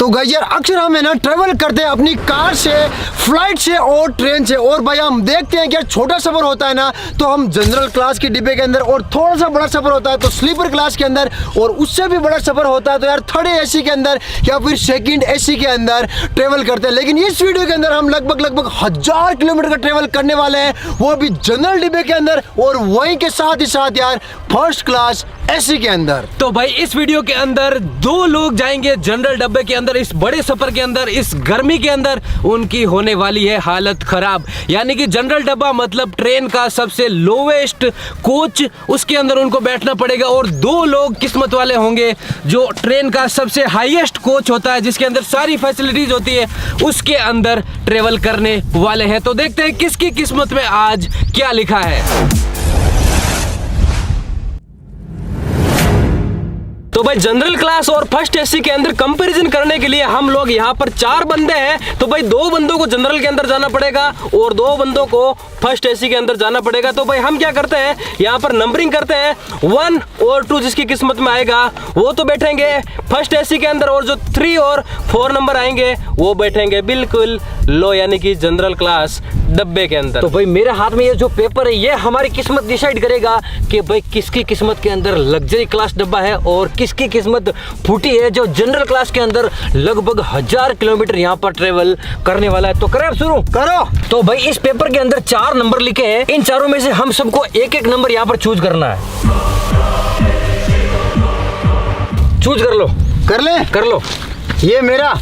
तो गाइस यार अक्सर हम है ना ट्रेवल करते हैं अपनी कार से, फ्लाइट से और ट्रेन से, और भाई हम देखते हैं कि यार छोटा सफर होता है ना तो हम जनरल क्लास के डिब्बे के अंदर, और थोड़ा सा बड़ा सफर होता है तो स्लीपर क्लास के अंदर, और उससे भी बड़ा सफर होता है तो यार थर्ड एसी के अंदर या फिर सेकंड एसी के अंदर ट्रेवल करते हैं। लेकिन इस वीडियो के अंदर हम लगभग 1000 किलोमीटर का ट्रेवल करने वाले हैं, वो भी जनरल डिब्बे के अंदर, और वहीं के साथ ही साथ यार फर्स्ट क्लास एसी के अंदर। तो भाई इस वीडियो के अंदर दो लोग जाएंगे जनरल डब्बे के अंदर, इस बड़े सफर के अंदर, इस गर्मी के अंदर उनकी होने वाली है हालत खराब। यानी कि जनरल डब्बा मतलब ट्रेन का सबसे लोवेस्ट कोच, उसके अंदर उनको बैठना पड़ेगा। और दो लोग किस्मत वाले होंगे जो ट्रेन का सबसे हाईएस्ट कोच होता है, जिसके अंदर सारी फैसिलिटीज होती है, उसके अंदर ट्रेवल करने वाले हैं। तो देखते हैं किसकी किस्मत में आज क्या लिखा है। तो भाई जनरल क्लास और फर्स्ट एसी के अंदर कंपैरिजन करने के लिए हम लोग यहाँ पर 4 बंदे हैं। तो भाई 2 बंदों को जनरल के अंदर जाना पड़ेगा और 2 बंदों को फर्स्ट एसी के अंदर जाना पड़ेगा। तो भाई हम क्या करते हैं, यहाँ पर नंबरिंग करते हैं 1 और 2, जिसकी किस्मत में आएगा वो तो बैठेंगे फर्स्ट एसी के अंदर, और जो 3 और 4 नंबर आएंगे वो बैठेंगे बिल्कुल लो, यानी कि जनरल क्लास डब्बे के अंदर। तो भाई मेरे हाथ में ये जो पेपर है ये हमारी किस्मत डिसाइड करेगा कि भाई किसकी किस्मत के अंदर लग्जरी क्लास डब्बा है और किसकी किस्मत फूटी है जो जनरल क्लास के अंदर लगभग 1000 किलोमीटर यहाँ पर ट्रेवल करने वाला है। तो करें अब शुरू करो। तो भाई इस पेपर के अंदर 4 नंबर लिखे हैं, इन चारों में से हम सबको एक एक नंबर यहाँ पर चूज करना है। चूज कर लो। कर ले। कर लो। ये मेरा,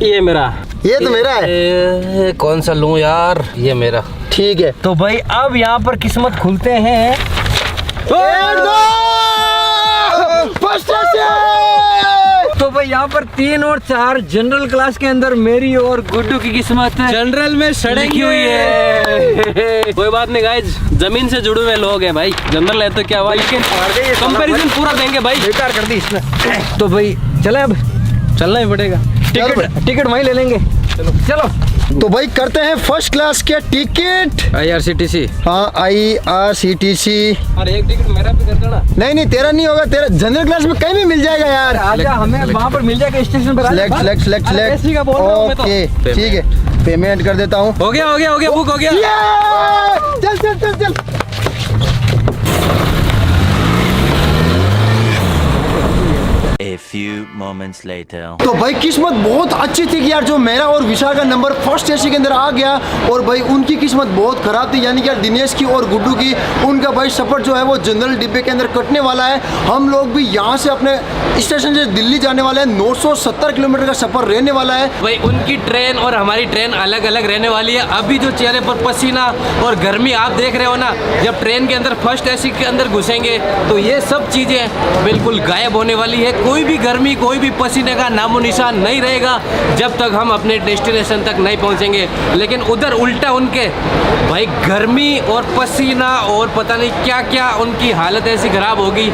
ये मेरा, ये तो मेरा है। कौन सा लूं यार, ये मेरा। ठीक है। तो भाई अब यहाँ पर किस्मत खुलते हैं। तो भाई यहाँ पर 3 और 4 जनरल क्लास के अंदर मेरी और गुड्डू की किस्मत है जनरल में सड़की हुई है। कोई बात नहीं गाइज, जमीन से जुड़े हुए लोग हैं भाई, जनरल है तो क्या हुआ, लेकिन कंपैरिजन पूरा देंगे भाई। बेकार कर दी इसने। तो भाई चले, अब चलना ही पड़ेगा। टिकट वहीं ले लेंगे। चलो। तो भाई करते हैं फर्स्ट क्लास के टिकट। IRCTC। हाँ IRCTC। अरे एक टिकट मेरा भी कर देना। नहीं तेरा नहीं होगा, तेरा जनरल क्लास में कहीं भी मिल जाएगा यार। आजा, हमें वहाँ पर मिल जाएगा स्टेशन पर। सिलेक्ट। ओके ठीक है, पेमेंट कर देता हूँ। हो गया बुक हो गया। चल। A few moments later. तो भाई किस्मत बहुत अच्छी थी कि यार जो मेरा और विशाल का नंबर फर्स्ट एसी के अंदर आ गया, और भाई उनकी किस्मत बहुत खराब थी, यानी कि यार दिनेश की और गुड्डू की, उनका भाई सफर जो है वो जनरल डिब्बे के अंदर कटने वाला है। हम लोग भी यहाँ से अपने स्टेशन से दिल्ली जाने वाले हैं, 970 किलोमीटर का सफर रहने वाला है। भाई उनकी ट्रेन और हमारी ट्रेन अलग अलग रहने वाली है। अभी जो चेहरे पर पसीना और गर्मी आप देख रहे हो ना, जब ट्रेन के अंदर फर्स्ट एसी के अंदर घुसेंगे तो ये सब चीजें बिल्कुल गायब होने वाली है। कोई भी गर्मी, कोई भी पसीने का नामो निशान नहीं रहेगा जब तक हम अपने डेस्टिनेशन तक नहीं पहुंचेंगे। लेकिन उधर उल्टा उनके भाई गर्मी और पसीना और पता नहीं क्या क्या, उनकी हालत ऐसी खराब होगी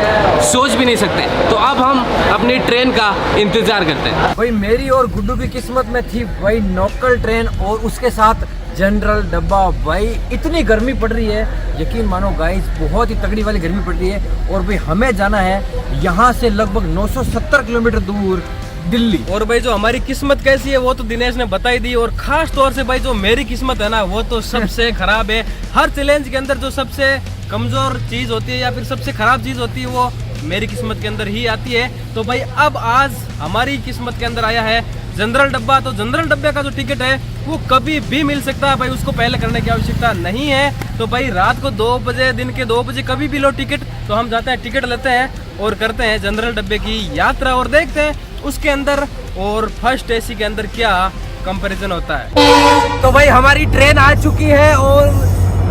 सोच भी नहीं सकते। तो अब हम अपनी ट्रेन का इंतजार करते हैं। भाई मेरी और गुड्डू की किस्मत में थी भाई लोकल ट्रेन और उसके साथ जनरल डब्बा। भाई इतनी गर्मी पड़ रही है, यकीन मानो गाइस, बहुत ही तगड़ी वाली गर्मी पड़ रही है। और भाई हमें जाना है यहाँ से लगभग 970 किलोमीटर दूर दिल्ली। और भाई जो हमारी किस्मत कैसी है वो तो दिनेश ने बता ही दी, और खास तौर से भाई जो मेरी किस्मत है ना वो तो सबसे खराब है। हर चैलेंज के अंदर जो सबसे कमजोर चीज होती है या फिर सबसे खराब चीज होती है वो मेरी किस्मत के अंदर ही आती है। तो भाई अब आज हमारी किस्मत के अंदर आया है जनरल डब्बा। तो जनरल डब्बे का जो टिकट है वो कभी भी मिल सकता है भाई, उसको पहले करने की आवश्यकता नहीं है। तो भाई रात को 2 बजे, दिन के 2 बजे कभी भी लो टिकट। तो हम जाते हैं, टिकट लेते हैं और करते हैं जनरल डब्बे की यात्रा, और देखते हैं उसके अंदर और फर्स्ट एसी के अंदर क्या कंपैरिजन होता है। तो भाई हमारी ट्रेन आ चुकी है और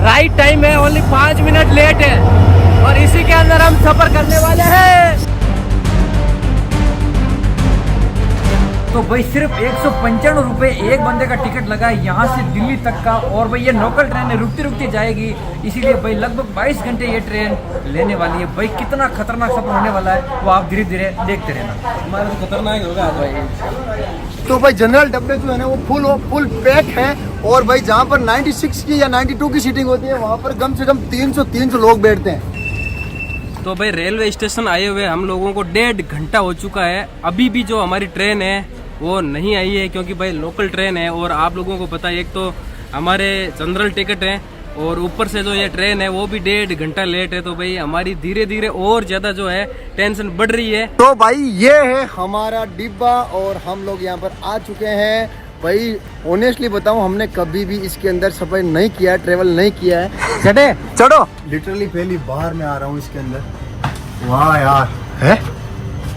राइट टाइम है, ओनली 5 मिनट लेट है, और इसी के अंदर हम सफर करने वाले हैं। तो भाई सिर्फ 195 रुपए एक बंदे का टिकट लगा है यहाँ से दिल्ली तक का। और भाई ये लोकल ट्रेन है, रुकती जाएगी, इसीलिए भाई लगभग 22 घंटे ये ट्रेन लेने वाली है। भाई कितना खतरनाक सफर होने वाला है वो आप धीरे धीरे देखते रहना। हमारा तो खतरनाक होगा भाई। तो भाई जनरल डब्बे जो है ना वो फुल पैक है, और भाई जहाँ पर 96 की या 92 की सीटिंग होती है वहाँ पर कम से कम 300 लोग बैठते हैं। तो भाई रेलवे स्टेशन आए हुए हम लोगों को 1.5 घंटा हो चुका है। अभी भी जो हमारी ट्रेन है वो नहीं आई है, क्योंकि भाई लोकल ट्रेन है और आप लोगों को पता है एक तो हमारे जनरल टिकट है और ऊपर से जो ये ट्रेन है वो भी 1.5 घंटा लेट है। तो भाई हमारी धीरे धीरे और ज़्यादा जो है टेंशन बढ़ रही है। तो भाई ये है हमारा डिब्बा और हम लोग यहाँ पर आ चुके हैं। भाई ऑनेस्टली बताऊं, हमने कभी भी इसके अंदर सफर नहीं किया है, ट्रेवल नहीं किया है। चढ़े चढ़ो, लिटरली पहली बार मैं आ रहा हूँ इसके अंदर। वाह यार, है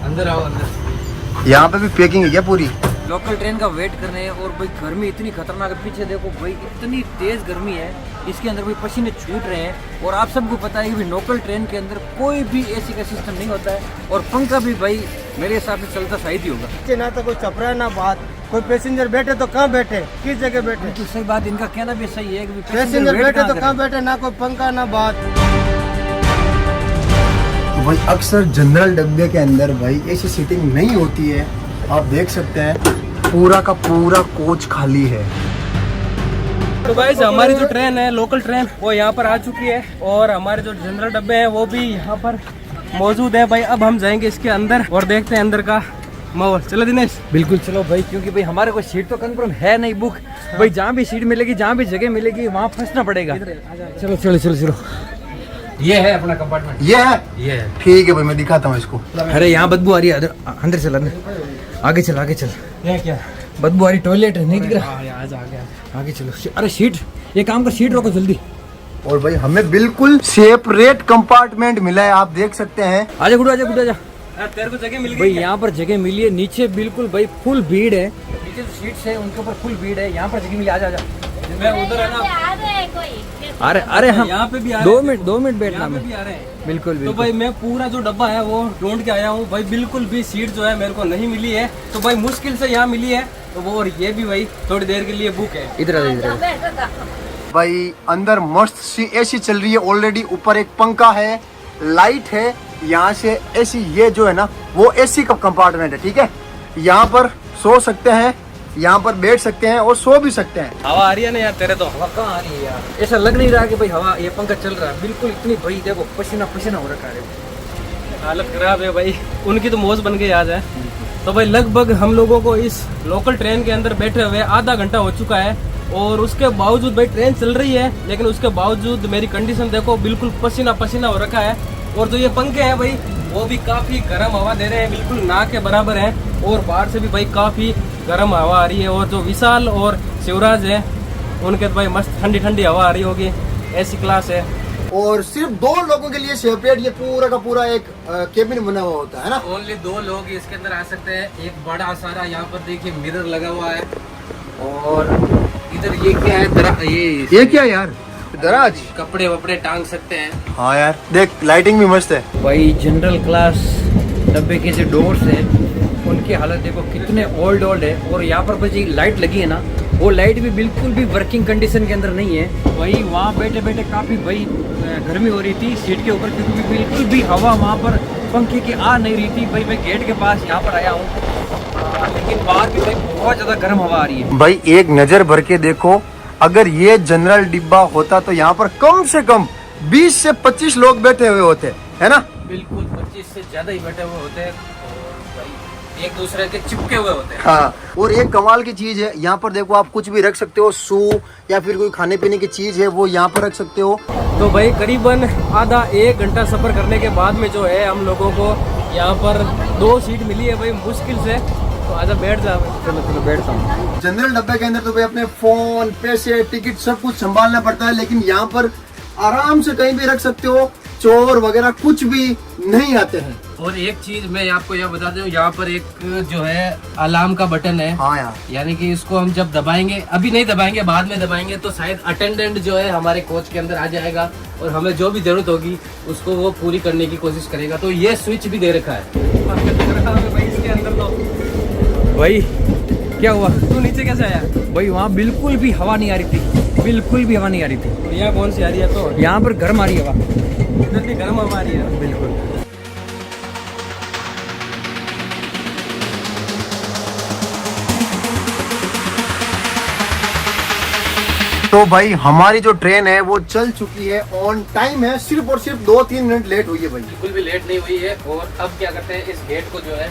अंदर आओ अंदर। यहाँ पे भी पैकिंग है क्या पूरी? लोकल ट्रेन का वेट कर रहे हैं और भाई गर्मी इतनी खतरनाक है। पीछे देखो भाई, इतनी तेज गर्मी है इसके अंदर, भाई पसीने छूट रहे हैं। और आप सबको पता है कि भाई लोकल ट्रेन के अंदर कोई भी एसी का सिस्टम नहीं होता है और पंखा भी भाई मेरे हिसाब से चलता शायद ही होगा। ना तो कोई चपरा ना बात, कोई पैसेंजर बैठे तो कहाँ बैठे, किस जगह बैठे। तो सही बात, इनका कहना भी सही है कि पैसेंजर बैठे तो कहाँ बैठे, ना कोई पंखा ना बात। भाई अक्सर जनरल डब्बे के अंदर भाई ऐसी सीटिंग नहीं होती है। आप देख सकते हैं पूरा का पूरा कोच खाली है। तो गाइस हमारी जो ट्रेन है लोकल ट्रेन वो यहाँ पर आ चुकी है और हमारे जो जनरल डब्बे हैं वो भी यहाँ पर मौजूद है। भाई अब हम जाएंगे इसके अंदर और देखते हैं अंदर का माहौल। चलो दिनेश। बिल्कुल चलो भाई, क्योंकि भाई हमारे कोई सीट तो कंफर्म है नहीं बुक। भाई जहाँ भी सीट मिलेगी, जहाँ भी जगह मिलेगी वहाँ फंसना पड़ेगा। चलो चलो चलो चलो, ये है अपना कंपार्टमेंट। ये है ठीक है भाई, मैं दिखाता हूँ इसको। अरे यहाँ बदबू आ रही है, अंदर चल, अंदर आगे चल, आगे चल। ये क्या बदबू आ रही, टॉयलेट है, नहीं दिख रहा। आ आगे चलो। अरे सीट, ये काम कर, सीट रोको जल्दी। और भाई हमें बिल्कुल सेपरेट कंपार्टमेंट मिला है, आप देख सकते हैं। आजा गुडू, आजा गुडू, आजा। तेरे को जगह मिल भाई गई। यहाँ पर जगह मिली है, नीचे बिल्कुल भाई फुल भीड़ है। नीचे जो सीट्स है उनके ऊपर फुल भीड़ है, यहाँ पर जगह मिली। आजा आजा। मैं उधर है ना। अरे अरे हम यहाँ पे भी आ रहे 2 मिनट बैठना यहाँ पे में। भी आ रहे हैं। बिल्कुल तो बिल्कुल। भाई मैं पूरा जो डब्बा है वो ढूंढ के आया हूँ भाई, बिल्कुल भी सीट जो है मेरे को नहीं मिली है। तो भाई मुश्किल से यहाँ मिली है। तो वो और ये भी भाई थोड़ी देर के लिए बुक है। इधर आ, इधर आ। भाई अंदर मस्त सी एसी चल रही है ऑलरेडी, ऊपर एक पंखा है, लाइट है, यहाँ से एसी, ये जो है ना वो एसी का कंपार्टमेंट है, ठीक है। यहाँ पर सो सकते हैं, यहाँ पर बैठ सकते हैं और सो भी सकते हैं। हवा आ रही है ना यार तेरे तो। हवा कहाँ आ रही है यार, ऐसा लग नहीं रहा कि भाई हवा, ये पंखा चल रहा है बिल्कुल। इतनी भाई देखो पसीना पसीना हो रखा है, हालत खराब है भाई, उनकी तो मौज बन गई आज है। तो भाई लगभग हम लोगों को इस लोकल ट्रेन के अंदर बैठे हुए आधा घंटा हो चुका है और उसके बावजूद भाई ट्रेन चल रही है, लेकिन उसके बावजूद मेरी कंडीशन देखो, बिल्कुल पसीना पसीना हो रखा है। और जो ये पंखे हैं भाई वो भी काफ़ी गर्म हवा दे रहे हैं, बिल्कुल ना के बराबर है। और बाहर से भी भाई काफ़ी गर्म हवा आ रही है। और जो विशाल और शिवराज है उनके तो भाई मस्त ठंडी ठंडी हवा आ रही होगी, ऐसी क्लास है। और सिर्फ 2 लोगों के लिए सेपरेट ये पूरा का पूरा एक केबिन बना हुआ होता है ना। ओनली 2 लोग इसके अंदर आ सकते हैं। एक बड़ा सारा यहाँ पर देखिए मिरर लगा हुआ है और इधर ये क्या है, ये क्या यार, दराज, कपड़े वपड़े टांग सकते हैं। हाँ यार देख, लाइटिंग भी मस्त है। भाई जनरल क्लास डब्बे के जो डोर्स हैं उनकी हालत देखो कितने ओल्ड है। और यहाँ पर जो लाइट लगी है ना, वो लाइट भी बिल्कुल भी वर्किंग कंडीशन के अंदर नहीं है। भाई वहाँ बैठे बैठे काफ़ी भाई गर्मी हो रही थी सीट के ऊपर, क्योंकि बिल्कुल भी हवा वहाँ पर पंखे की आ नहीं रही थी। भाई मैं गेट के पास यहाँ पर आया हूँ, लेकिन बाहर भी भाई बहुत ज़्यादा गर्म हवा आ रही है। भाई एक नज़र भर के देखो, अगर ये जनरल डिब्बा होता तो यहाँ पर कम से कम 20 से 25 लोग बैठे हुए होते, है ना। बिल्कुल 25 से ज्यादा ही बैठे हुए होते हैं और भाई एक दूसरे के चिपके हुए होते हैं। हाँ, और एक कमाल की चीज है, यहाँ पर देखो आप कुछ भी रख सकते हो, शू या फिर कोई खाने पीने की चीज है वो यहाँ पर रख सकते हो। तो भाई करीबन आधा 1 घंटा सफर करने के बाद में जो है हम लोगों को यहाँ पर 2 सीट मिली है भाई मुश्किल से। तो आजा बैठ जा। चलो चलो बैठता हूँ। जनरल डब्बे के अंदर तो भाई अपने फोन, पैसे, टिकट सब कुछ संभालना पड़ता है, लेकिन यहाँ पर आराम से कहीं भी रख सकते हो, चोर वगैरह कुछ भी नहीं आते हैं। और एक चीज मैं आपको यह बता दूं, यहाँ पर एक जो है अलार्म का बटन है। हाँ यार, यानी कि इसको हम जब दबाएंगे, अभी नहीं दबाएंगे बाद में दबाएंगे, तो शायद अटेंडेंट जो है हमारे कोच के अंदर आ जाएगा और हमें जो भी जरूरत होगी उसको वो पूरी करने की कोशिश करेगा। तो ये स्विच भी दे रखा है भाई इसके अंदर। तो भाई क्या हुआ, तू नीचे कैसे आया? भाई वहाँ बिल्कुल भी हवा नहीं आ रही थी, बिल्कुल भी हवा नहीं आ रही थी। यहाँ कौन सी आ रही है? तो यहाँ पर गर्म आ रही है हवा, इधर भी गर्म हवा आ रही है। बिल्कुल। तो भाई हमारी जो ट्रेन है वो चल चुकी है, ऑन टाइम है, सिर्फ और सिर्फ 2-3 मिनट लेट हुई है भाई। बिल्कुल भी लेट नहीं हुई है। और अब क्या करते हैं, इस गेट को जो है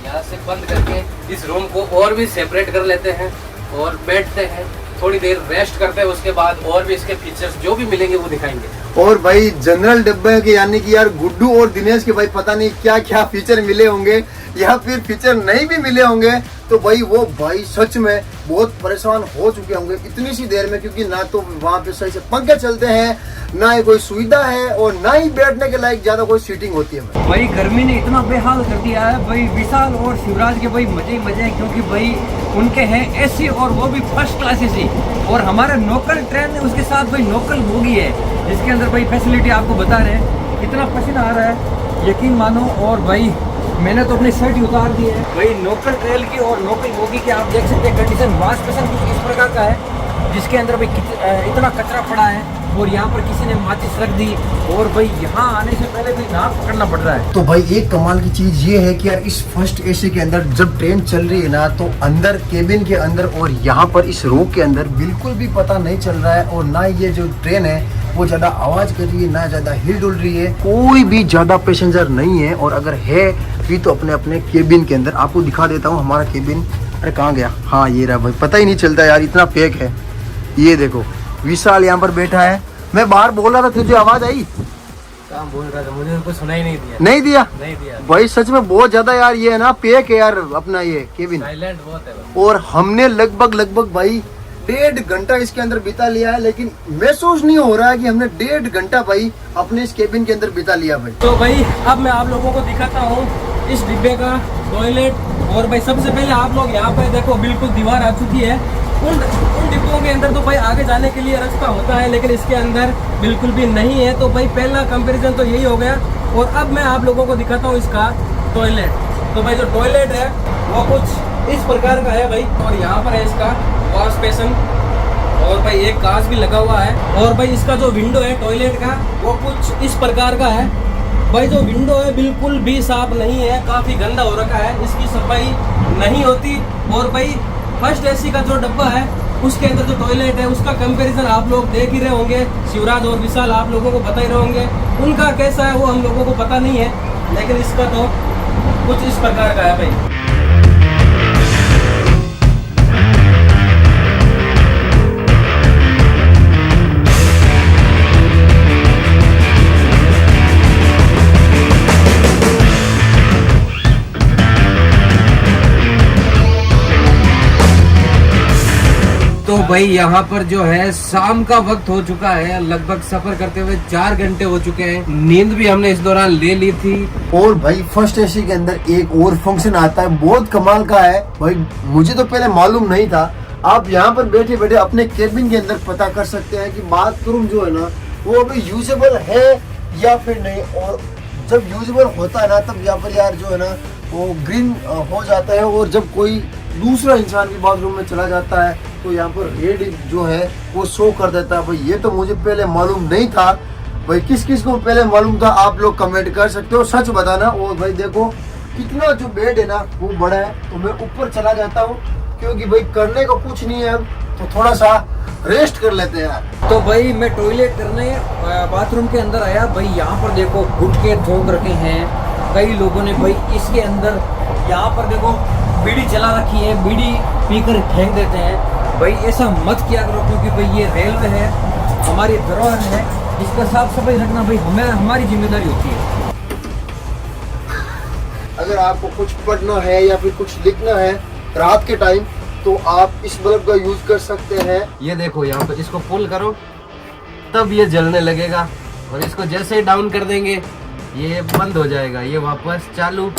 यहाँ से बंद करके इस रूम को और भी सेपरेट कर लेते हैं और बैठते हैं, थोड़ी देर रेस्ट करते हैं, उसके बाद और भी इसके फीचर्स जो भी मिलेंगे वो दिखाएंगे। और भाई जनरल डब्बे के यानी कि यार गुड्डू और दिनेश के भाई पता नहीं क्या क्या फीचर मिले होंगे या फिर फीचर नहीं भी मिले होंगे, तो भाई वो भाई सच में बहुत परेशान हो चुके होंगे इतनी सी देर में, क्योंकि ना तो वहाँ पे सही से पंखे चलते हैं, ना ही कोई सुविधा है और ना ही बैठने के लायक ज्यादा कोई सीटिंग होती है। भाई गर्मी ने इतना बेहाल कर दिया है भाई, विशाल और शिवराज के भाई मजे ही मजे हैं, क्योंकि भाई उनके हैं एसी और वो भी फर्स्ट क्लास एसी, और हमारे लोकल ट्रेन है उसके साथ भाई लोकल बोगी है जिसके अंदर भाई फैसिलिटी आपको बता रहे हैं। इतना पसीना आ रहा है यकीन मानो, और भाई मैंने तो अपनी शर्ट ही उतार दी है भाई। लोकल ट्रेन की और लोकल बोगी की आप देख सकते हैं कंडीशन, वॉश बेसिन कुछ इस प्रकार का है जिसके अंदर भाई इतना कचरा पड़ा है, और यहाँ पर किसी ने माचिस रख दी, और भाई यहाँ आने से पहले भी नाक पकड़ना पड़ रहा है। तो भाई एक कमाल की चीज ये है कि यार इस फर्स्ट एसी के अंदर जब ट्रेन चल रही है ना, तो अंदर केबिन के अंदर और यहाँ पर इस रो के अंदर बिल्कुल भी पता नहीं चल रहा है, और ना ये जो ट्रेन है वो ज्यादा आवाज कर रही है, ना ज्यादा हिल डुल रही है, कोई भी ज्यादा पैसेंजर नहीं है, और अगर है भी तो अपने अपने केबिन के अंदर। आपको दिखा देता हूँ हमारा केबिन, अरे कहाँ गया, हाँ ये रहा भाई, पता ही नहीं चलता यार, इतना पैक है। ये देखो विशाल यहाँ पर बैठा है, मैं बाहर बोल रहा था तुझे आवाज आई? क्या बोल रहा था, मुझे कुछ सुनाई नहीं दिया। नहीं दिया? नहीं दिया भाई सच में बहुत ज्यादा यार ये है ना पैक है यार अपना ये केबिन, साइलेंट बहुत है भाई। और हमने लगभग भाई 1.5 घंटा इसके अंदर बिता लिया है, लेकिन महसूस नहीं हो रहा है कि हमने 1.5 घंटा भाई अपने इस केबिन के अंदर बिता लिया भाई। तो भाई अब मैं आप लोगों को दिखाता हूँ इस डिब्बे का टॉयलेट, और भाई सबसे पहले आप लोग यहाँ पे देखो बिल्कुल दीवार आ चुकी है। उन डिब्बों के अंदर तो भाई आगे जाने के लिए रास्ता होता है, लेकिन इसके अंदर बिल्कुल भी नहीं है, तो भाई पहला कंपैरिजन तो यही हो गया। और अब मैं आप लोगों को दिखाता हूँ इसका टॉयलेट। तो भाई जो टॉयलेट है वो कुछ इस प्रकार का है भाई, और यहाँ पर है इसका वॉश बेसिन, और भाई एक कांच भी लगा हुआ है, और भाई इसका जो विंडो है टॉयलेट का वो कुछ इस प्रकार का है। भाई जो विंडो है बिल्कुल भी साफ नहीं है, काफ़ी गंदा हो रखा है, इसकी सफाई नहीं होती। और भाई फर्स्ट एसी का जो डब्बा है उसके अंदर जो टॉयलेट है उसका कंपैरिजन आप लोग देख ही रहे होंगे, शिवराज और विशाल आप लोगों को बता ही रहे होंगे, उनका कैसा है वो हम लोगों को पता नहीं है, लेकिन इसका तो कुछ इस प्रकार का है भाई। तो भाई यहाँ पर जो है शाम का वक्त हो चुका है, लगभग सफर करते हुए 4 घंटे हो चुके हैं, नींद भी हमने इस दौरान ले ली थी। और भाई फर्स्ट एसी के अंदर एक और फंक्शन आता है, बहुत कमाल का है भाई, मुझे तो पहले मालूम नहीं था। आप यहाँ पर बैठे बैठे अपने केबिन के अंदर पता कर सकते हैं कि बाथरूम जो है ना वो अभी यूजेबल है या फिर नहीं, और जब यूजेबल होता है ना तब यहाँ पर यार जो है ना वो ग्रीन हो जाता है, और जब कोई दूसरा इंसान भी बाथरूम में चला जाता है तो यहाँ पर रेड जो है वो शो कर देता है भाई। ये तो मुझे पहले मालूम नहीं था भाई, किस किस को पहले मालूम था आप लोग कमेंट कर सकते हो, सच बताना। और भाई देखो कितना जो बेड है ना वो बड़ा है, तो मैं ऊपर चला जाता हूँ क्योंकि भाई करने को कुछ नहीं है अब, तो थोड़ा सा रेस्ट कर लेते हैं यार। तो भाई मैं टॉयलेट करने बाथरूम के अंदर आया भाई, यहाँ पर देखो गुटके ठोक रखे हैं कई लोगों ने भाई, इसके अंदर यहाँ पर देखो बीड़ी जला रखी है, बीड़ी पीकर फेंक देते हैं भाई, ऐसा मत किया करो, क्योंकि भाई ये रेलवे है, हमारी धरोहर है, इसका साफ सफाई रखना भाई हमारी जिम्मेदारी होती है। अगर आपको कुछ पढ़ना है या फिर कुछ लिखना है रात के टाइम तो आप इस बल्ब का यूज कर सकते हैं। ये देखो यहाँ पे इसको पुल करो तब ये जलने लगेगा, और इसको जैसे ही डाउन कर देंगे ये बंद हो जाएगा, ये वापस चालू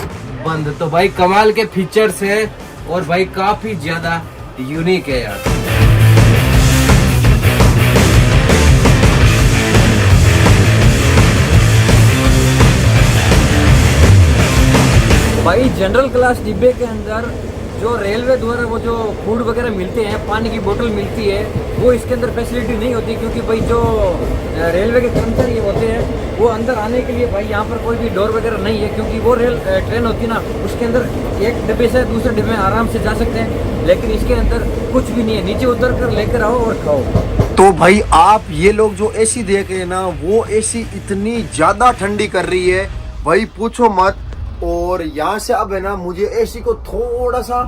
बंद। तो भाई कमाल के फीचर्स है, और भाई काफी ज्यादा यूनिक है यार। भाई जनरल क्लास डिब्बे के अंदर जो रेलवे द्वारा वो जो फूड वगैरह मिलते हैं, पानी की बोतल मिलती है, वो इसके अंदर फैसिलिटी नहीं होती, क्योंकि भाई जो रेलवे के कर्मचारी होते हैं वो अंदर आने के लिए भाई यहाँ पर कोई भी डोर वगैरह नहीं है, क्योंकि वो ट्रेन होती है ना, उसके अंदर एक डिब्बे से दूसरे डिब्बे में आराम से जा सकते हैं, लेकिन इसके अंदर कुछ भी नहीं है, नीचे उतर कर लेकर आओ और खाओ। तो भाई आप ये लोग जो एसी देख रहे हैं ना, वो एसी इतनी ज्यादा ठंडी कर रही है भाई पूछो मत। और यहाँ से अब है ना मुझे एसी को थोड़ा सा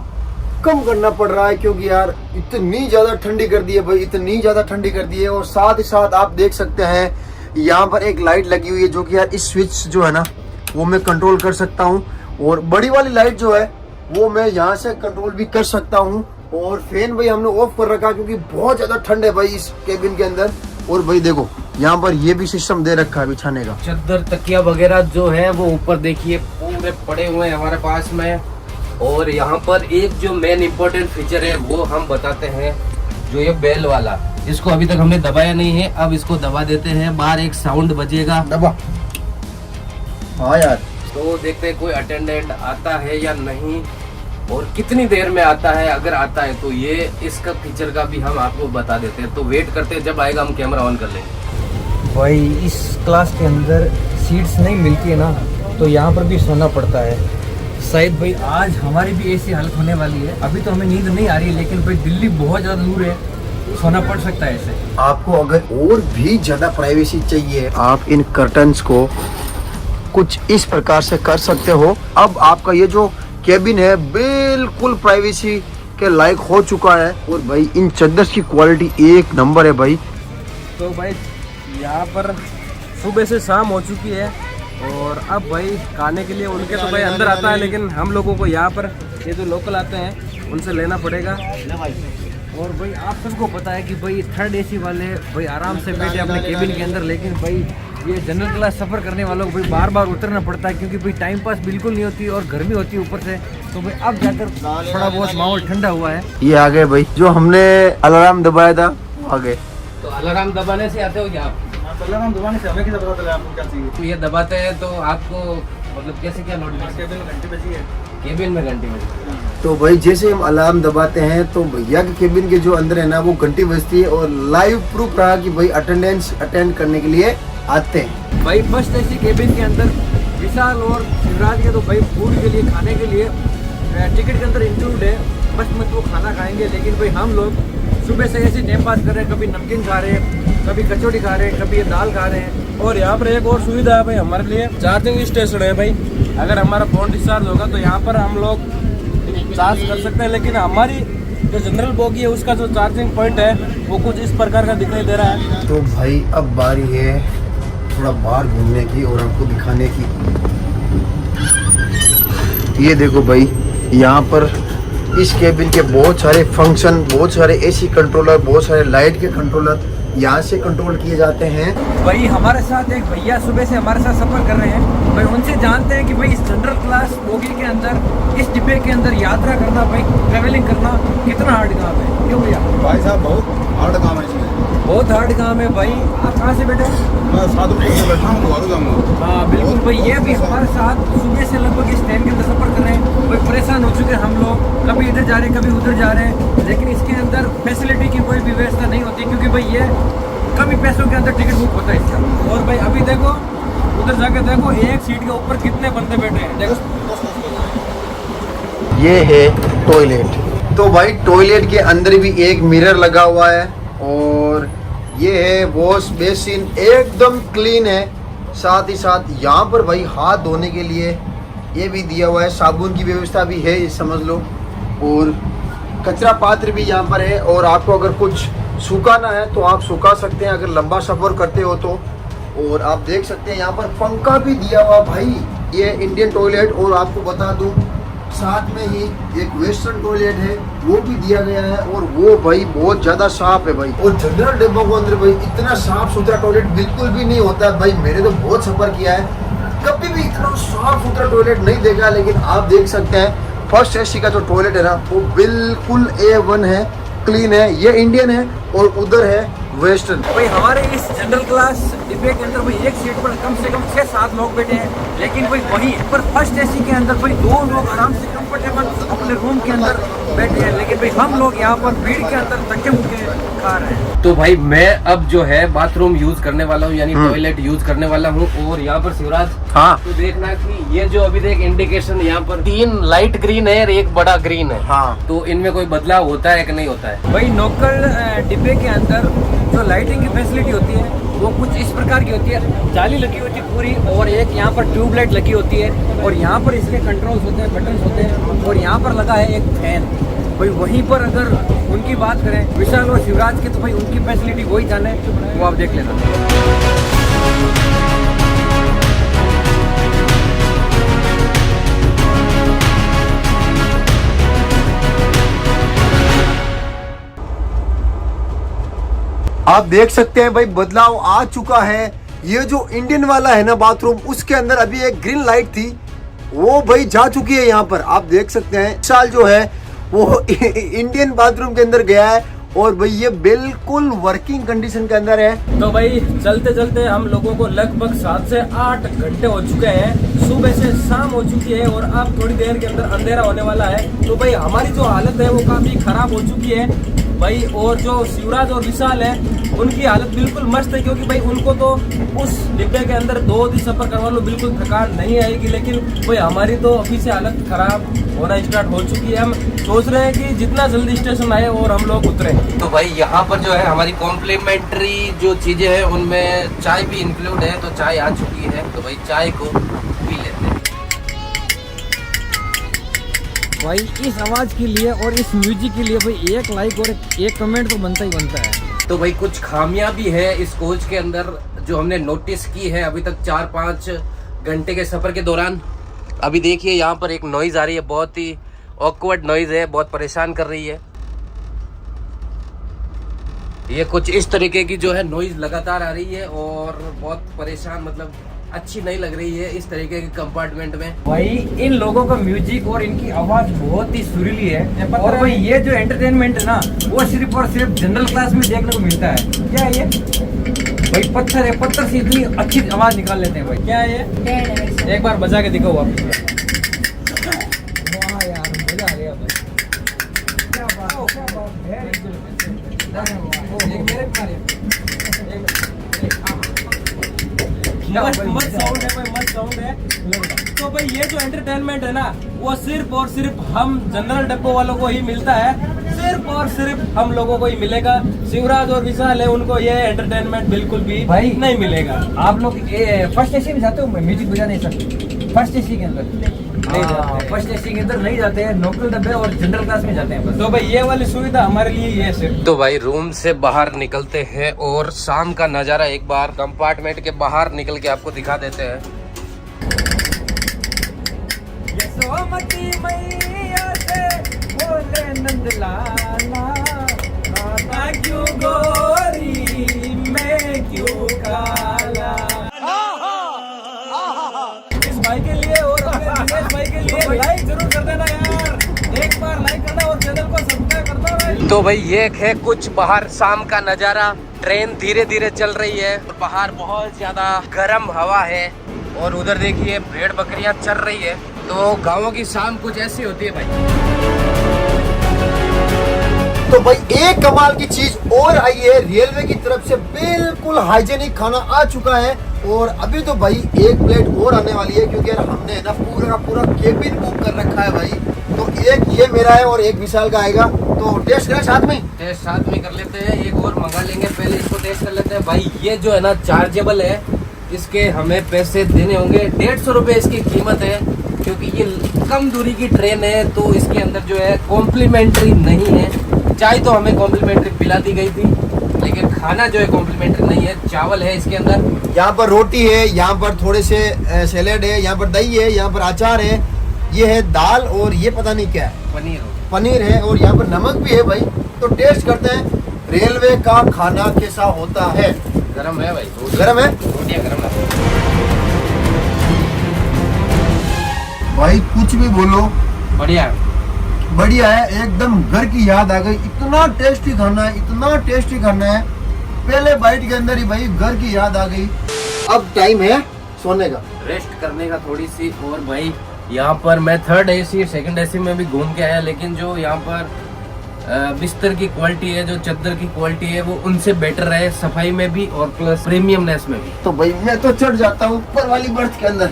कम करना पड़ रहा है, क्योंकि यार इतनी ज्यादा ठंडी कर दी है भाई, इतनी ज्यादा ठंडी कर दी है। और साथ ही साथ आप देख सकते हैं यहाँ पर एक लाइट लगी हुई है, जो कि यार इस स्विच जो है ना वो मैं कंट्रोल कर सकता हूँ, और बड़ी वाली लाइट जो है वो मैं यहाँ से कंट्रोल भी कर सकता हूँ। और फैन भाई हमने ऑफ कर रखा क्योंकि बहुत ज्यादा ठंड है भाई इस केबिन के अंदर। और भाई देखो यहाँ पर ये भी सिस्टम दे रखा है बिछाने का। चद्दर तकिया वगैरह जो है वो ऊपर देखिए पूरे पड़े हुए हैं हमारे पास में। और यहाँ पर एक जो मेन इम्पोर्टेंट फीचर है वो हम बताते हैं, जो ये बेल वाला, इसको अभी तक हमने दबाया नहीं है, अब इसको दबा देते हैं, बाहर एक साउंड बजेगा। दबा। हाँ यार, तो देखते हैं कोई अटेंडेंट आता है या नहीं और कितनी देर में आता है। अगर आता है तो ये इसका फीचर का भी हम आपको बता देते हैं, तो वेट करते हैं, जब आएगा हम कैमरा ऑन कर लेंगे। भाई इस क्लास के अंदर सीट्स नहीं मिलती है ना, तो यहाँ पर भी सोना पड़ता है। शायद भाई आज हमारी भी ऐसी हालत होने वाली है। अभी तो हमें नींद नहीं आ रही है, लेकिन भाई दिल्ली बहुत ज़्यादा दूर है, सोना पड़ सकता है ऐसे। आपको अगर और भी ज्यादा प्राइवेसी चाहिए, आप इन कर्टन्स को कुछ इस प्रकार से कर सकते हो। अब आपका ये जो केबिन है बिल्कुल प्राइवेसी के लायक हो चुका है। और भाई इन चद्दर की क्वालिटी एक नंबर है भाई। तो भाई यहाँ पर सुबह से शाम हो चुकी है, और अब भाई खाने के लिए उनके तो भाई अंदर आता है, लेकिन हम लोगों को यहाँ पर ये जो लोकल आते हैं उनसे लेना पड़ेगा। और भाई आप सबको पता है कि भाई थर्ड एसी वाले भाई आराम से बैठे अपने केबिन के अंदर, लेकिन भाई ये जनरल क्लास सफ़र करने वालों को भाई बार बार उतरना पड़ता है, क्योंकि भाई टाइम पास बिल्कुल नहीं होती और गर्मी होती है ऊपर से। तो भाई अब जाकर थोड़ा बहुत माहौल ठंडा हुआ है। ये आ गए भाई, जो हमने अलार्म दबाया था आ गए। तो अलार्म दबाने से आते हो क्या आप? अलार्म दबाने से हमें कैसे पता चला आपको क्या चाहिए? तो ये दबाते हैं तो आपको मतलब कैसे क्या नोटिफिकेशन? केबिन में घंटी बजी है। केबिन में घंटी बजी। तो भाई जैसे हम अलार्म दबाते हैं तो भैया के केबिन के जो अंदर है ना वो घंटी बजती है, और लाइव प्रूफ रहा कि भाई अटेंडेंस अटेंड करने के लिए आते हैं। भाई फर्स्ट एसी केबिन के अंदर विशाल और शिवराज के तो भाई फूड के लिए, खाने के लिए टिकट के अंदर इंक्लूड है। फर्स्ट में तो खाना खाएंगे, लेकिन भाई हम लोग सुबह से ऐसे टाइम पास कर रहे हैं, कभी नमकीन खा रहे हैं, कभी कचौड़ी खा रहे हैं, कभी ये दाल खा रहे हैं। और यहाँ पर एक और सुविधा है भाई हमारे लिए, चार्जिंग स्टेशन है भाई। अगर हमारा फोन डिस्चार्ज होगा तो यहाँ पर हम लोग चार्ज कर सकते हैं, लेकिन हमारी जो जनरल बोगी है उसका जो चार्जिंग पॉइंट है वो कुछ इस प्रकार का दिखाई दे रहा है। तो भाई अब बारी है थोड़ा बाहर घूमने की और आपको दिखाने की। ये देखो भाई, यहाँ पर इस केबिन के बहुत सारे फंक्शन, बहुत सारे एसी कंट्रोलर, बहुत सारे लाइट के कंट्रोलर यहाँ से कंट्रोल किए जाते हैं। भाई हमारे साथ एक भैया सुबह से हमारे साथ सफर कर रहे हैं, भाई उनसे जानते हैं कि भाई इस जनरल क्लास बोगी के अंदर, इस डिब्बे के अंदर यात्रा करना, भाई ट्रेवलिंग करना कितना हार्ड काम है। क्यों भैया? भाई साहब बहुत हार्ड काम है इसमें। बहुत हार्ड काम है भाई। आप कहाँ से बैठे? मैं 7 बजे से बैठा हूँ, घर जाऊँगा। हाँ बिल्कुल भाई, ये भी हमारे साथ सुबह से लगभग इस ट्रेन के अंदर सफर कर रहे हैं। भाई परेशान हो चुके हैं हम लोग, कभी इधर जा रहे हैं कभी उधर जा रहे हैं, लेकिन इसके अंदर फैसिलिटी की कोई भी व्यवस्था नहीं होती, क्योंकि भाई ये कम ही पैसों के अंदर टिकट बुक होता है इसका। और भाई अभी देखो उधर जाके देखो, एक सीट के ऊपर कितने बंदे बैठे हैं देखो। ये है टॉयलेट। तो भाई टॉयलेट के अंदर भी एक मिरर लगा हुआ है, और ये है वॉश बेसिन, एकदम क्लीन है। साथ ही साथ यहाँ पर भाई हाथ धोने के लिए ये भी दिया हुआ है, साबुन की व्यवस्था भी है, ये समझ लो। और कचरा पात्र भी यहाँ पर है, और आपको अगर कुछ सुखाना है तो आप सुखा सकते हैं अगर लंबा सफ़र करते हो तो। और आप देख सकते हैं यहाँ पर पंखा भी दिया हुआ भाई, ये इंडियन टॉयलेट। और आपको बता दूँ साथ में ही एक वेस्टर्न टॉयलेट है, वो भी दिया गया है, और वो भाई बहुत ज्यादा साफ है भाई। और जनरल डिब्बों के अंदर भाई इतना साफ सुथरा टॉयलेट बिल्कुल भी नहीं होता है भाई। मैंने तो बहुत सफर किया है, कभी भी इतना साफ सुथरा टॉयलेट नहीं देखा। लेकिन आप देख सकते हैं फर्स्ट एसी का जो टॉयलेट है ना वो बिल्कुल A1 है, क्लीन है। ये इंडियन है और उधर है वेस्टर्न। भाई हमारे इस जनरल क्लास डिब्बे के अंदर भाई एक सीट पर कम से कम 6-7 लोग बैठे हैं, लेकिन भाई वहीं पर फर्स्ट एसी के अंदर भाई 2 लोग आराम से कंफर्टेबल अपने रूम के अंदर बैठे हैं, लेकिन भाई हम लोग यहाँ पर भीड़ के अंदर धक्के मुक्के खा रहे हैं। तो भाई मैं अब जो है बाथरूम यूज करने वाला हूँ, यानी टॉयलेट यूज करने वाला हूँ। और यहाँ पर शिवराज, हाँ तो देखना कि ये जो अभी देख इंडिकेशन यहाँ पर 3 लाइट ग्रीन है और एक बड़ा ग्रीन है। हाँ, तो इनमें कोई बदलाव होता है कि नहीं होता है? भाई नोकल डिब्बे के अंदर जो लाइटिंग की फैसिलिटी होती है वो कुछ इस प्रकार की होती है, जाली लगी होती है पूरी, और एक यहाँ पर ट्यूबलाइट लगी होती है, और यहाँ पर इसके कंट्रोल्स होते हैं, बटन्स होते हैं, और यहाँ पर लगा है एक फैन। भाई वहीं पर अगर उनकी बात करें विशाल और शिवराज की, तो भाई उनकी फैसिलिटी वही जाने, वो आप देख लेना। आप देख सकते हैं भाई बदलाव आ चुका है। ये जो इंडियन वाला है ना बाथरूम, उसके अंदर अभी एक ग्रीन लाइट थी, वो भाई जा चुकी है। यहाँ पर आप देख सकते हैं विशाल जो है वो इंडियन बाथरूम के अंदर गया है, और भाई ये बिल्कुल वर्किंग कंडीशन के अंदर है। तो भाई चलते चलते हम लोगों को लगभग 7 से 8 घंटे हो चुके हैं, सुबह से शाम हो चुकी है, और अब थोड़ी देर के अंदर अंधेरा होने वाला है। तो भाई हमारी जो हालत है वो काफी खराब हो चुकी है भाई, और जो शिवराज और विशाल है उनकी हालत बिल्कुल मस्त है, क्योंकि भाई उनको तो उस डिब्बे के अंदर 2 दिन सफर करवा लो बिल्कुल थकान नहीं आएगी, लेकिन भाई हमारी तो अभी से हालत खराब होना स्टार्ट हो चुकी है। हम सोच रहे हैं कि जितना जल्दी स्टेशन आए और हम लोग उतरे। तो भाई यहाँ पर जो है हमारी कॉम्प्लीमेंट्री जो चीजें हैं उनमें चाय भी इंक्लूड है, तो चाय आ चुकी है, तो भाई चाय को पी लेते हैं। भाई इस आवाज़ के लिए और इस म्यूजिक के लिए भाई एक लाइक और एक कमेंट तो बनता ही बनता है। तो भाई कुछ खामियां भी है इस कोच के अंदर जो हमने नोटिस की है अभी तक 4-5 घंटे के सफर के दौरान। अभी देखिए यहाँ पर एक नॉइज आ रही है, बहुत ही ऑकवर्ड नॉइज है, बहुत परेशान कर रही है। ये कुछ इस तरीके की जो है नॉइज लगातार आ रही है और बहुत परेशान, मतलब अच्छी नहीं लग रही है इस तरीके के कंपार्टमेंट में। भाई इन लोगों का म्यूजिक और इनकी आवाज बहुत ही सुरीली है, और भाई ये जो एंटरटेनमेंट है ना वो सिर्फ और सिर्फ जनरल क्लास में देखने को मिलता है। क्या है ये? भाई पत्थर है, पत्थर से इतनी अच्छी आवाज निकाल लेते हैं भाई। क्या है ये? एक बार बजा के दिखाओ आप। वाह यार मजा आ गया भाई, क्या बात है। मस्त साउंड है भाई, मस्त साउंड है। तो भाई ये जो एंटरटेनमेंट है ना वो सिर्फ और सिर्फ हम जनरल डब्बों वालों को ही मिलता है, सिर्फ और सिर्फ हम लोगों को ही मिलेगा। शिवराज और विशाल है उनको ये एंटरटेनमेंट बिल्कुल भी भाई नहीं मिलेगा। आप लोग फर्स्ट एसी में जाते हो? म्यूजिक बजा नहीं सकते फर्स्ट एसी के अंदर, नहीं जाते। फर्स्ट एसी के अंदर नहीं जाते हैं, लोकल डब्बे और जनरल क्लास में जाते हैं बस। तो भाई ये वाली सुविधा हमारे लिए ये सिर्फ। तो भाई रूम से बाहर निकलते हैं और शाम का नज़ारा एक बार कंपार्टमेंट के बाहर निकल के आपको दिखा देते हैं। यशोमती मैया से बोले नंदलाला, माता क्यों गोरी मैं क्यों काला। इस भाई के लिए और अपने दिनेश भाई के लिए लाइक जरूर कर देना यार, एक बार लाइक करना और चैनल को सब्सक्राइब करना भाई। तो भाई ये है कुछ बाहर शाम का नज़ारा। ट्रेन धीरे धीरे चल रही है और बाहर बहुत ज्यादा गर्म हवा है, और उधर देखिए भेड़ बकरियां चल रही है। तो गाँवों की शाम कुछ ऐसी होती है भाई। तो भाई एक कमाल की चीज और आई है, रेलवे की तरफ से बिल्कुल हाइजेनिक खाना आ चुका है, और अभी तो भाई एक प्लेट और आने वाली है, क्योंकि यार हमने ना पूरा का पूरा केबिन बुक कर रखा है भाई। तो एक ये मेरा है और एक विशाल का आएगा, तो टेस्ट करें साथ में? टेस्ट साथ में कर लेते हैं, एक और मंगा लेंगे, पहले इसको टेस्ट कर लेते हैं। भाई ये जो है ना चार्जेबल है, इसके हमें पैसे देने होंगे। 150 रुपये इसकी कीमत है, क्योंकि ये कम दूरी की ट्रेन है, तो इसके अंदर जो है कॉम्प्लीमेंट्री नहीं है। चाय तो हमें कॉम्प्लीमेंट्री पिला दी गई थी, लेकिन खाना जो है कॉम्प्लीमेंट्री नहीं है। चावल है इसके अंदर, यहाँ पर रोटी है, यहाँ पर थोड़े से सैलेड है, यहाँ पर दही है, यहाँ पर अचार है, ये है दाल, और ये पता नहीं क्या है, पनीर है, और यहाँ पर नमक भी है भाई। तो टेस्ट करते हैं रेलवे का खाना कैसा होता है। गरम है भाई, गरम है रोटियाँ गरम है भाई, कुछ भी बोलो बढ़िया बढ़िया है, एकदम घर की याद आ गई। इतना टेस्टी खाना है, इतना टेस्टी खाना है, पहले बाइट के अंदर ही भाई घर की याद आ गई। अब टाइम है सोने का, रेस्ट करने का थोड़ी सी। और भाई यहाँ पर मैं 3rd AC 2nd AC में भी घूम के आया, लेकिन जो यहाँ पर बिस्तर की क्वालिटी है, जो चादर की क्वालिटी है, वो उनसे बेटर है, सफाई में भी और प्लस प्रीमियमनेस में भी। तो भाई मैं तो चढ़ जाता हूँ ऊपर वाली बर्थ के अंदर।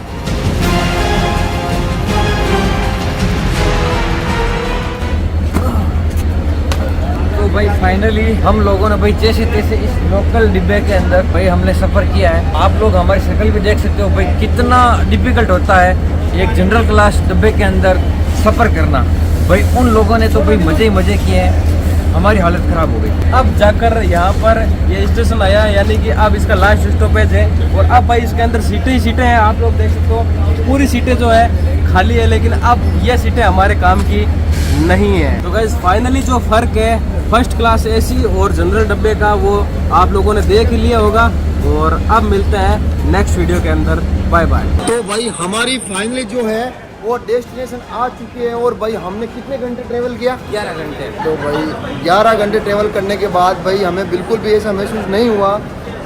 तो भाई फाइनली हम लोगों ने भाई जैसे तैसे इस लोकल डिब्बे के अंदर भाई हमने सफर किया है। आप लोग हमारी शक्ल भी देख सकते हो भाई कितना डिफिकल्ट होता है एक जनरल क्लास डिब्बे के अंदर सफर करना। भाई उन लोगों ने तो भाई मजे ही मजे किए हैं, हमारी हालत खराब हो गई। अब जाकर यहाँ पर ये स्टेशन आया, यानी कि अब इसका लास्ट स्टॉपेज है। और अब भाई इसके अंदर सीटें ही सीटें हैं, आप लोग देख सकते हो पूरी सीटें जो है खाली है, लेकिन अब ये सीटें हमारे काम की नहीं है। तो गाइस फाइनली जो फर्क है फर्स्ट क्लास एसी और जनरल डब्बे का वो आप लोगों ने देख ही लिया होगा। और अब मिलते हैं नेक्स्ट वीडियो के अंदर, बाय बाय। तो भाई हमारी फाइनली जो है वो डेस्टिनेशन आ चुकी है। और भाई हमने कितने घंटे ट्रेवल किया? 11 घंटे। तो भाई 11 घंटे ट्रेवल करने के बाद भाई हमें बिल्कुल भी ऐसा महसूस नहीं हुआ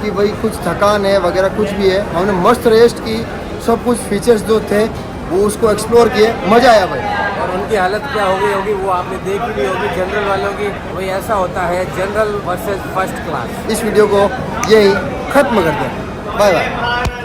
कि भाई कुछ थकान है वगैरह कुछ भी है। हमने मस्त रेस्ट की, सब कुछ फीचर्स जो थे वो उसको एक्सप्लोर किए, मज़ा आया भाई। और उनकी हालत क्या हो गई होगी वो आपने देख ली होगी जनरल वालों की। वही ऐसा होता है जनरल वर्सेस फर्स्ट क्लास। इस वीडियो को यही खत्म करते हैं, बाय बाय।